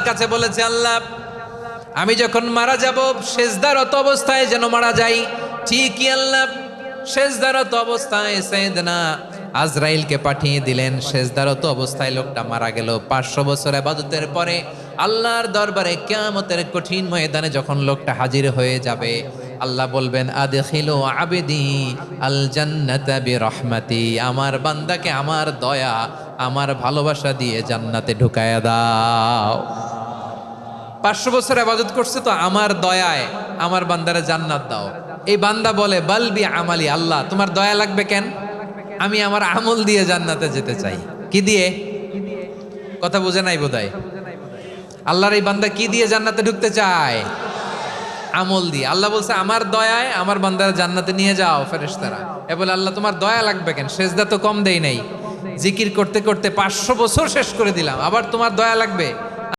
কাছে বলেছে, আল্লাহ আমি যখন মারা যাব সেজদারত অবস্থায় যেন মারা যাই। ঠিকই আল্লাহ সেজদারত অবস্থায় সাইয়েদনা আজরাইলকে পাঠিয়ে দিলেন। সেজদারত অবস্থায় লোকটা মারা গেল। 500 বছর ইবাদতের পরে আল্লাহর দরবারে কিয়ামতের কঠিন ময়দানে যখন লোকটা হাজির হয়ে যাবে, আল্লাহ বলবেন, আদখিলু আবদি আল জান্নাতা বিরহমাতি, আমার বান্দাকে আমার দয়া আমার ভালোবাসা দিয়ে জান্নাতে ঢুকায়া দাও। 500 বছর ইবাদত করছে তো আমার দয়ায় আমার বান্দারে জান্নাত দাও। এই বান্দা বলে, বালবি আমালি, আল্লাহ তোমার দয়া লাগবে কেন? আমি আমার আমল দিয়ে জান্নাতে যেতে চাই। কি দিয়ে? কথা বুঝে নাই বোধহয়। আল্লাহর এই বান্দা কি দিয়ে জান্নাতে ঢুকতে চায়? আমল দিয়ে। আল্লাহ বলছে, আমার দয়ায় আমার বান্দারা জান্নাতে নিয়ে যাও ফেরেশতারা। এ বলে, আল্লাহ তোমার দয়া লাগবে কেন? সেজদা তো কম দেই নাই, জিকির করতে করতে 500 বছর শেষ করে দিলাম, আবার তোমার দয়া লাগবে?